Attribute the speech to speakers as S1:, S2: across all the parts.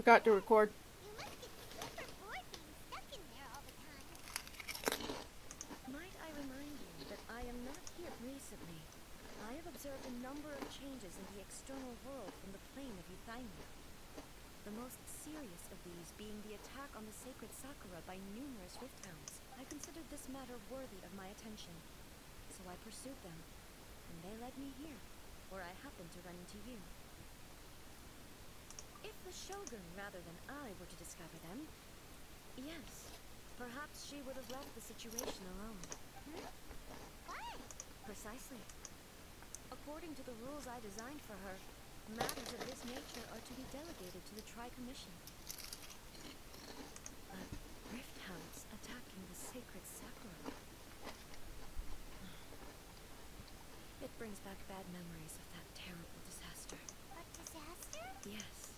S1: forgot to record.
S2: You must get super bored being stuck in there all the time.
S3: Might I remind you that I am not here recently. I have observed a number of changes in the external world from the plane of Euthymia. The most serious of these being the attack on the sacred Sakura by numerous rifthounds. I considered this matter worthy of my attention, so I pursued them, and they led me here, where I happened to run into you. If the Shogun rather than I were to discover them, yes, perhaps she would have left the situation alone.
S2: Why?
S3: Precisely. According to the rules I designed for her, matters of this nature are to be delegated to the Tri-Commission. But rift hounds attacking the sacred Sakura. It brings back bad memories of that terrible disaster.
S2: A disaster?
S3: Yes.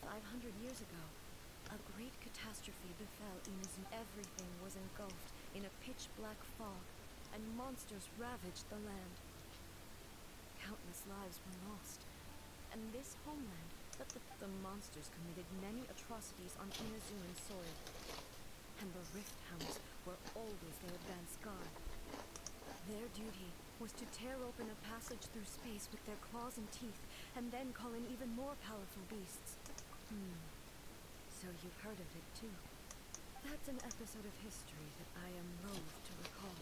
S3: 500 years ago, a great catastrophe befell Inazu. Everything was engulfed in a pitch-black fog, and monsters ravaged the land. Countless lives were lost, and this homeland, but the monsters committed many atrocities on Inazuan soil, and the rift hounds were always their advance guard. Their duty was to tear open a passage through space with their claws and teeth, and then call in even more powerful beasts. So you've heard of it too. That's an episode of history that I am loath to recall.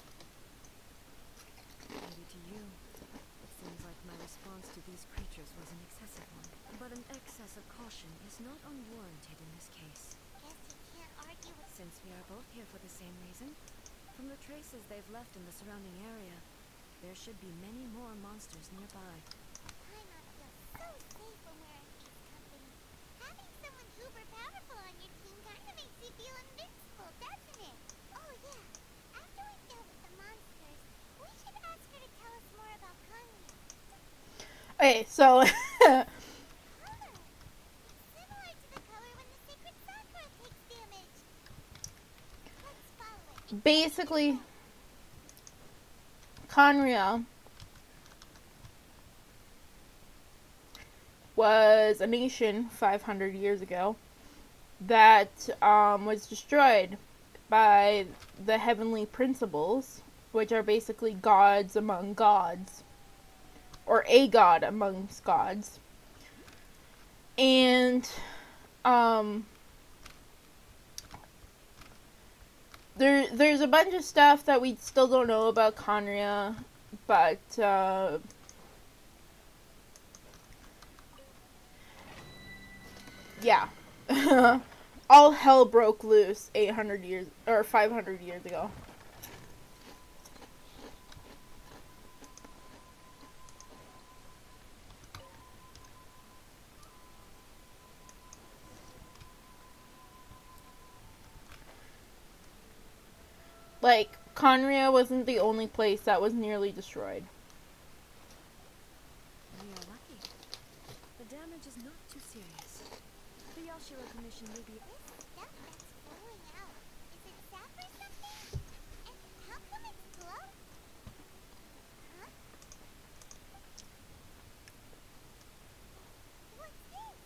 S3: Maybe to you, it seems like my response to these creatures was an excessive one. But an excess of caution is not unwarranted in this case.
S2: Guess you can't argue with...
S3: Since we are both here for the same reason, from the traces they've left in the surrounding area, there should be many more monsters nearby.
S2: I not feel so safe when we're in Peace Company. Having someone uber powerful on your team kind of makes you feel invincible, doesn't it? Oh yeah, after we've dealt with the monsters, we should ask her to tell us more about Kanya.
S1: Okay, so
S2: Color! It's similar to the color when the sacred Sakura takes damage. Let's follow it.
S1: basically, Conria was a nation 500 years ago that was destroyed by the heavenly principles, which are basically gods among gods, or a god amongst gods. And there's a bunch of stuff that we still don't know about Conria, but yeah. All hell broke loose 800 years or 500 years ago. Like, Conria wasn't the only place that was nearly destroyed.
S3: We are lucky. The damage is not too serious. The Yashiro Commission may be...
S2: This stuff that's flowing out, is it sap or something? And how come it's glowing? Huh? What's this?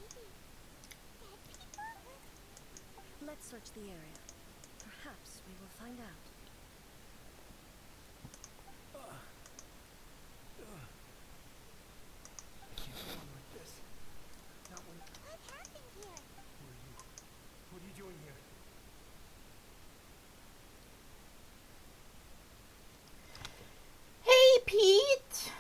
S2: Baby. Dead people?
S3: Let's search the area. Perhaps we will find out.
S4: I can't go on like this. Not when...
S2: What happened here?
S4: Who are you? What are you doing here?
S1: Hey, Pete!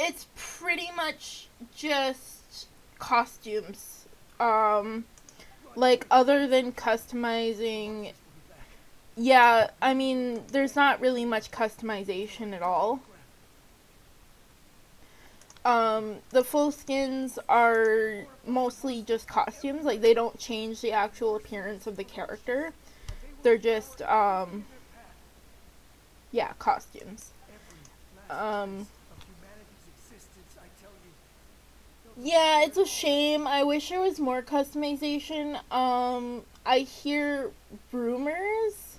S1: It's pretty much just costumes. Like, other than customizing... Yeah, I mean, there's not really much customization at all. The full skins are mostly just costumes. Like, they don't change the actual appearance of the character. They're just, yeah, costumes. Yeah, it's a shame. I wish there was more customization. I hear rumors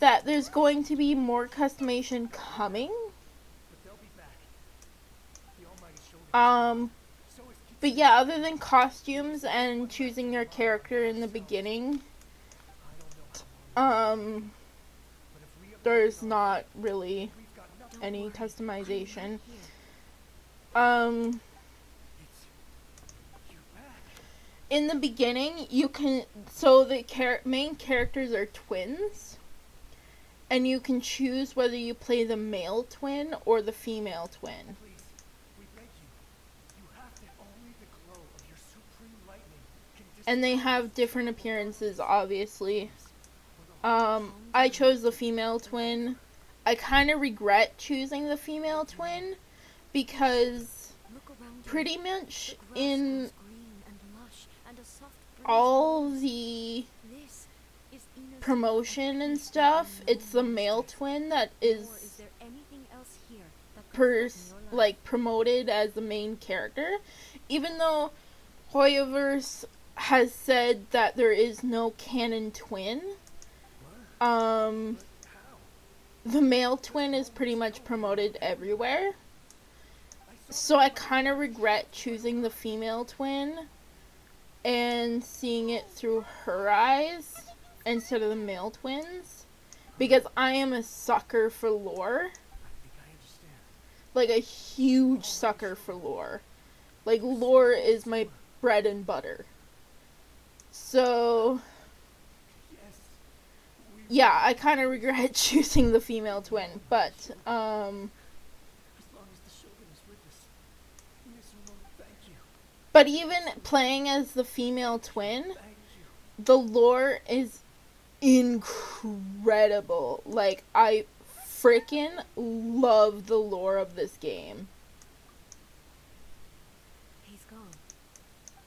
S1: that there's going to be more customization coming.
S4: But they'll be back. The Almighty Shogun. So is
S1: But
S4: Kitsune.
S1: yeah, other than costumes and choosing your character in the beginning,
S4: I don't know how long. But if we
S1: there's not really
S4: we've got nothing.
S3: Don't
S1: any
S3: worry,
S1: customization.
S3: I'm right here.
S4: It's you're back.
S1: In the beginning, you can, so the main characters are twins, and you can choose whether you play the male twin or the female twin.
S4: Please, we beg you. You have to. Only the glow of your supreme lightning can
S1: And they have different appearances, obviously. I chose the female twin. I kind of regret choosing the female twin because
S3: Look around you.
S1: pretty much
S3: The grass
S1: in
S3: grows green and lush, and a soft breeze
S1: all
S3: blows.
S1: the
S3: This is Inazuma's
S1: promotion and
S3: peace
S1: stuff,
S3: within
S1: it's the
S3: no
S1: male
S3: monsters.
S1: twin that
S3: Nor
S1: is
S3: there anything else here that could threaten your life.
S1: like promoted as the main character, even though Hoyoverse has said that there is no canon twin.
S4: How?
S1: The male twin is pretty much promoted everywhere, so I kind of regret choosing the female twin and seeing it through her eyes instead of the male twins, because I am a sucker for lore.
S4: I think I understand.
S1: Like a huge sucker for lore. Like lore is my bread and butter. So
S4: Yes.
S1: yeah, I kind of regret choosing the female twin, but
S4: As long as the Shogun is with us. Inazuma, thank you.
S1: but even playing as the female twin,
S4: Thank you.
S1: the lore is incredible. Like, I freaking love the lore of this game.
S3: He's gone.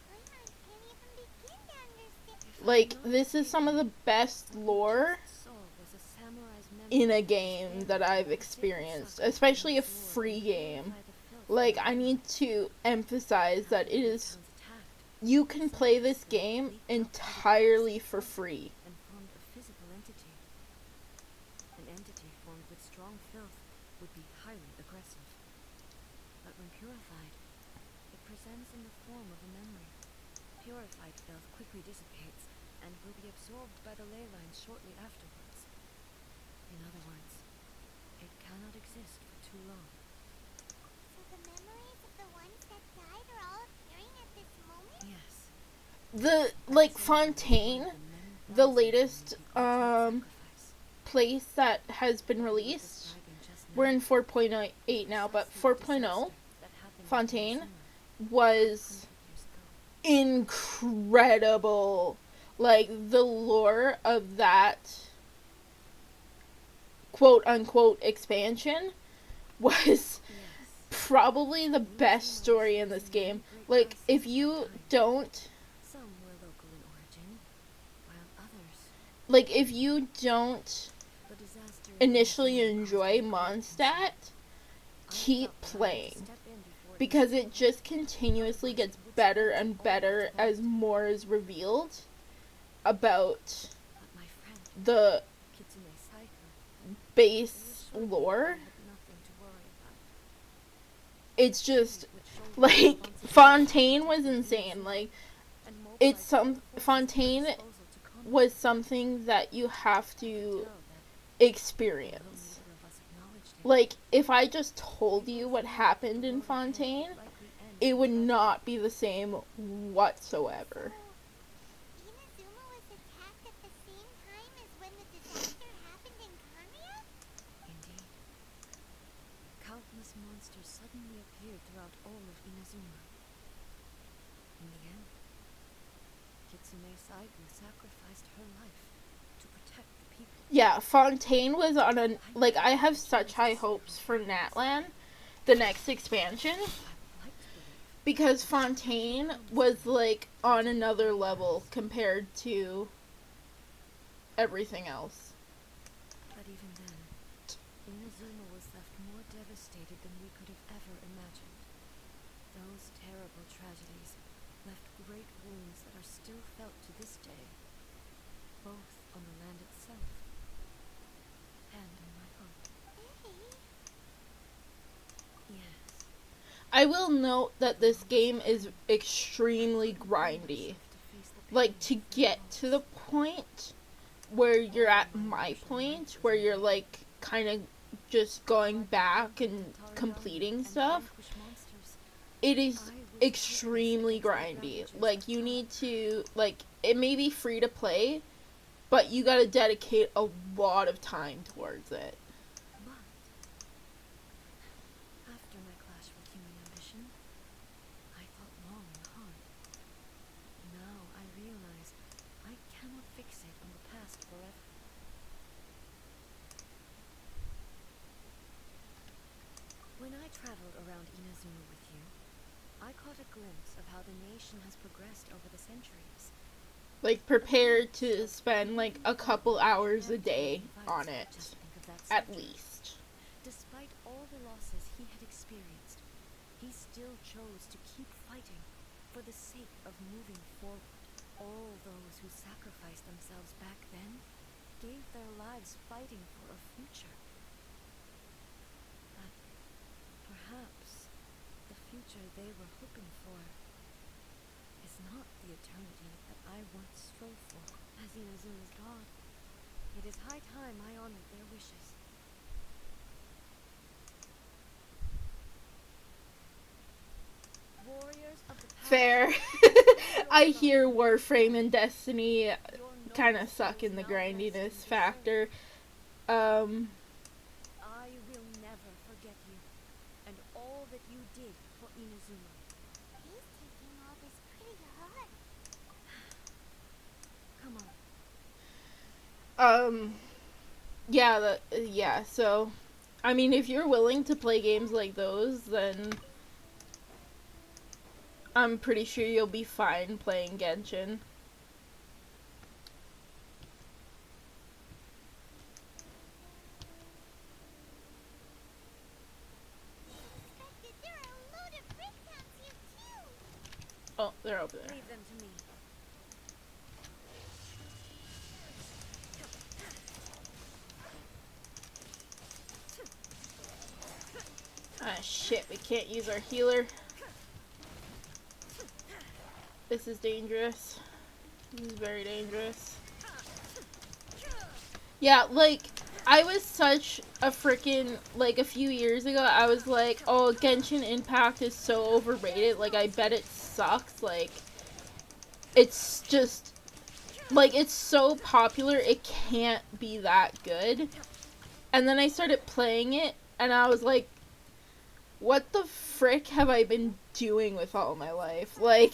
S2: I can't even begin to understand.
S3: If I'm
S1: Like,
S3: not
S1: this is some of the
S3: mistaken,
S1: best lore
S3: Soul was a samurai's
S1: in
S3: memory
S1: a
S3: of
S1: game
S3: despair
S1: that I've
S3: and
S1: experienced,
S3: sacred
S1: especially a
S3: sacrifice in
S1: free
S3: its lore
S1: game.
S3: to purify the filth
S1: Like,
S3: from
S1: I
S3: the
S1: need
S3: earth.
S1: to emphasize that it is,
S3: Towns attacked,
S1: you can play this game entirely for free.
S3: and formed a physical entity. An entity formed with strong filth would be highly aggressive. But when purified, it presents in the form of a memory. Purified filth quickly dissipates and will be absorbed by the ley lines shortly afterwards. In other words, it cannot exist for too long.
S2: So the memories of the ones that died are all appearing at this moment?
S3: Yes.
S1: The, like, Fontaine, the latest, place that has been released, we're in 4.8 now, but 4.0 Fontaine was incredible. Like, the lore of that quote-unquote expansion was probably the best story in this game. Like, if you don't,
S3: Some were local in origin, while others,
S1: like, if you don't
S3: the disaster
S1: initially enjoy Mondstadt, keep playing, because it just continuously gets better and better as more is revealed about
S3: But my friend,
S1: the
S3: Kitsune Saiko,
S1: base
S3: reassured me
S1: lore.
S3: I had nothing to worry about.
S1: It's just,
S3: With shoulder
S1: like,
S3: responsibility
S1: Fontaine was insane. Like,
S3: and
S1: it's
S3: mobilized
S1: some,
S3: the forces at her
S1: Fontaine
S3: disposal to combat
S1: was something that you have
S3: it.
S1: to
S3: Tell that
S1: experience.
S3: although neither of us acknowledged it,
S1: Like, if I just told you what happened in Fontaine, it would not be the same whatsoever.
S2: Inazuma was attacked at the same time as when the disaster happened in Kamiya?
S3: Indeed. Countless monsters suddenly appeared throughout all of Inazuma. In the end, Kitsune Saiko sacrificed her life to protect the people.
S1: Yeah, Fontaine was on a, like, I have such high hopes for Natlan, the next expansion,
S3: I would like to believe.
S1: because Fontaine was, like, on another level compared to everything else.
S3: But even then, Inazuma was left more devastated than we could have ever imagined. Those terrible tragedies left great wounds that are still felt to this day, both on the land itself
S1: I will note that this game is extremely grindy. Like, to get to the point where you're at my point, where you're, like, kind of just going back and completing stuff, it is extremely grindy. Like, you need to, like, it may be free to play, but you gotta dedicate a lot of time towards it.
S3: But after my clash with human ambition, I thought long and hard. Now I realize I cannot fixate on the past forever. When I traveled around Inazuma with you, I caught a glimpse of how the nation has progressed over the centuries.
S1: Like, prepared to spend, like, a couple hours a day on it,
S3: Just think of that
S1: at
S3: century.
S1: least.
S3: Despite all the losses he had experienced, he still chose to keep fighting for the sake of moving forward. All those who sacrificed themselves back then gave their lives fighting for a future. But perhaps the future they were hoping for is not the eternity that I once strove for. As Inazuma's god, it is high time I honored their wishes. Warriors of the past,
S1: Fair. I hear Warframe and Destiny kind of suck in the grindiness factor.
S3: I will never forget you and all that you did for Inazuma.
S2: He's taking all this pretty hard.
S3: Come on.
S1: Yeah, so, I mean, if you're willing to play games like those, then I'm pretty sure you'll be fine playing Genshin.
S2: Suspected there are a load of breakdowns here too.
S1: Oh, they're over there.
S3: Leave them to me.
S1: Ah, shit, we can't use our healer. This is dangerous. This is very dangerous. Yeah, like, I was such a freaking, like, a few years ago, I was like, oh, Genshin Impact is so overrated, like, I bet it sucks, like, it's just, like, it's so popular, it can't be that good. And then I started playing it, and I was like, what the frick have I been doing with all my life? Like,